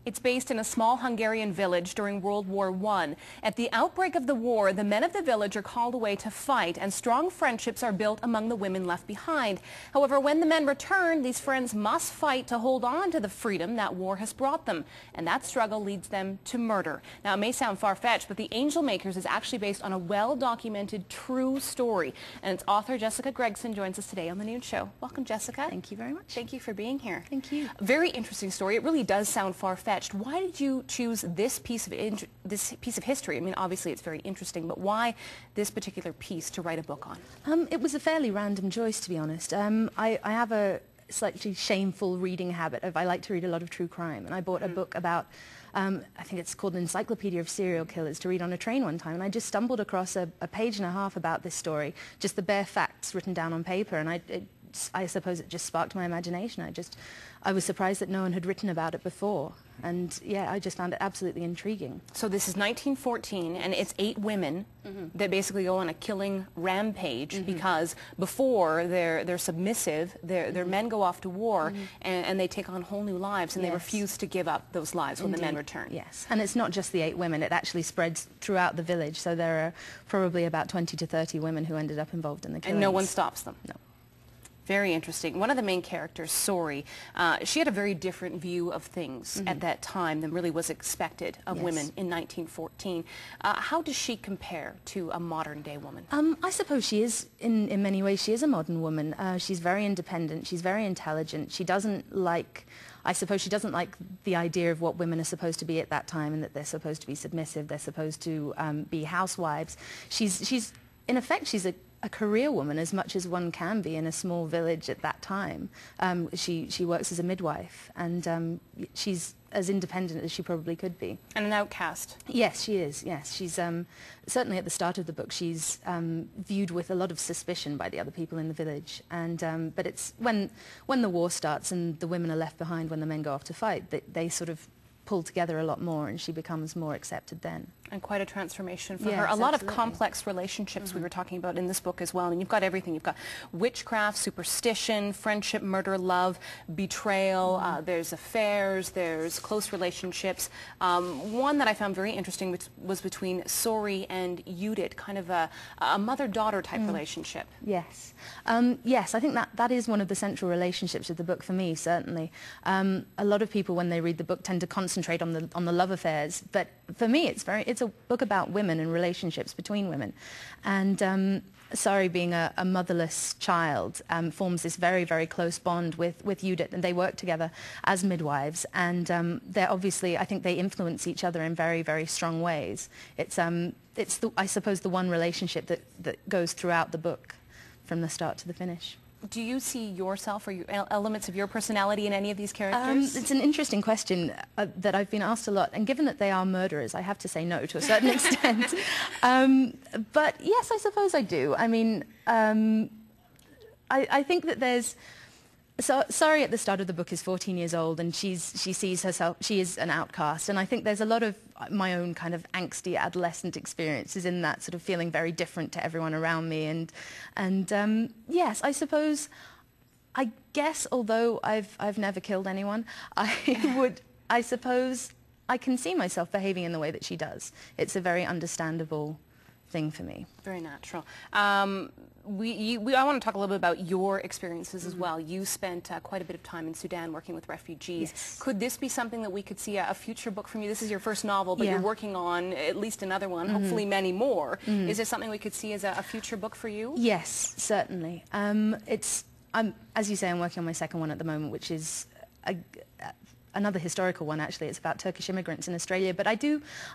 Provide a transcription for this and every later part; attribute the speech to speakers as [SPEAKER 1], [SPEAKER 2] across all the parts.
[SPEAKER 1] It's based in a small Hungarian village during World War I. At the outbreak of the war, the men of the village are called away to fight, and strong friendships are built among the women left behind. However, when the men return, these friends must fight to hold on to the freedom that war has brought them, and that struggle leads them to murder. Now, it may sound far-fetched, but The Angel Makers is actually based on a well-documented true story, and its author, Jessica Gregson, joins us today on The Noon Show. Welcome, Jessica.
[SPEAKER 2] Thank you very much.
[SPEAKER 1] Thank you for being here.
[SPEAKER 2] Thank you.
[SPEAKER 1] Very interesting story. It really does sound far-fetched. Why did you choose this piece of history? I mean, obviously it's very interesting, but why this particular piece to write a book on?
[SPEAKER 2] It was a fairly random choice, to be honest. I have a slightly shameful reading habit. I like to read a lot of true crime, and I bought a book about, I think it's called an Encyclopedia of Serial Killers, to read on a train one time, and I just stumbled across a page and a half about this story, just the bare facts written down on paper, and I suppose it just sparked my imagination. I was surprised that no one had written about it before, and yeah, I just found it absolutely intriguing.
[SPEAKER 1] So this is 1914, and it's 8 women that basically go on a killing rampage because before they're submissive, their men go off to war and they take on whole new lives, and they refuse to give up those lives when the men return.
[SPEAKER 2] Yes, and it's not just the 8 women, it actually spreads throughout the village, so there are probably about 20 to 30 women who ended up involved in the killings.
[SPEAKER 1] And no one stops them?
[SPEAKER 2] No.
[SPEAKER 1] Very interesting. One of the main characters, Sori, she had a very different view of things at that time than really was expected of women in 1914. How does she compare to a modern-day woman?
[SPEAKER 2] I suppose she is, in many ways, she is a modern woman. She's very independent, she's very intelligent. She doesn't like, I suppose she doesn't like the idea of what women are supposed to be at that time, and that they're supposed to be submissive, they're supposed to be housewives. She's in effect, she's a career woman as much as one can be in a small village at that time. She works as a midwife, and she's as independent as she probably could be.
[SPEAKER 1] And an outcast.
[SPEAKER 2] Yes, she is, yes. She's certainly at the start of the book, she's viewed with a lot of suspicion by the other people in the village. And but it's when the war starts and the women are left behind when the men go off to fight, they sort of pull together a lot more, and she becomes more accepted then.
[SPEAKER 1] And quite a transformation for her. A lot of complex relationships we were talking about in this book as well. And you've got everything. You've got witchcraft, superstition, friendship, murder, love, betrayal. There's affairs. There's close relationships. One that I found very interesting was between Sori and Judith, kind of a mother-daughter type relationship.
[SPEAKER 2] Yes. Yes, I think that is one of the central relationships of the book for me, certainly. A lot of people, when they read the book, tend to concentrate on the love affairs, but for me it's a book about women and relationships between women. And Sari, being a motherless child, forms this very, very close bond with Judith, and they work together as midwives, and they're obviously, I think they influence each other in very, very strong ways. It's I suppose the one relationship that goes throughout the book from the start to the finish.
[SPEAKER 1] Do you see yourself or elements of your personality in any of these characters?
[SPEAKER 2] It's an interesting question that I've been asked a lot, and given that they are murderers, I have to say no to a certain extent. But yes, I suppose I do. I mean, I think that there's... So, Sari at the start of the book is 14 years old, and she sees herself, she is an outcast, and I think there's a lot of my own kind of angsty adolescent experiences in that, sort of feeling very different to everyone around me, and yes, I suppose, I guess, although I've never killed anyone, I suppose I can see myself behaving in the way that she does. It's a very understandable thing for me.
[SPEAKER 1] Very natural. I want to talk a little bit about your experiences as well. You spent quite a bit of time in Sudan working with refugees.
[SPEAKER 2] Yes.
[SPEAKER 1] Could this be something that we could see a future book from you? This is your first novel, but you're working on at least another one, hopefully many more. Is this something we could see as a future book for you?
[SPEAKER 2] Yes, certainly. As you say, I'm working on my second one at the moment, which is another historical one, actually. It's about Turkish immigrants in Australia, but I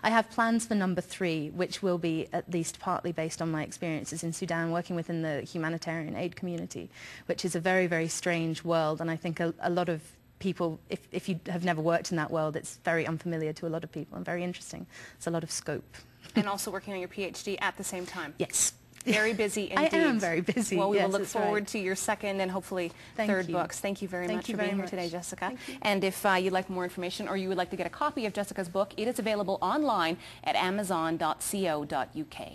[SPEAKER 2] have plans for number 3, which will be at least partly based on my experiences in Sudan, working within the humanitarian aid community, which is a very, very strange world, and I think a lot of people, if you have never worked in that world, it's very unfamiliar to a lot of people and very interesting. It's a lot of scope.
[SPEAKER 1] And also working on your PhD at the same time.
[SPEAKER 2] Yes.
[SPEAKER 1] Very busy indeed.
[SPEAKER 2] I am very busy.
[SPEAKER 1] Well, we will look forward to your second and hopefully third books. Thank you very much for being here today, Jessica. And if you'd like more information or you would like to get a copy of Jessica's book, it is available online at amazon.co.uk.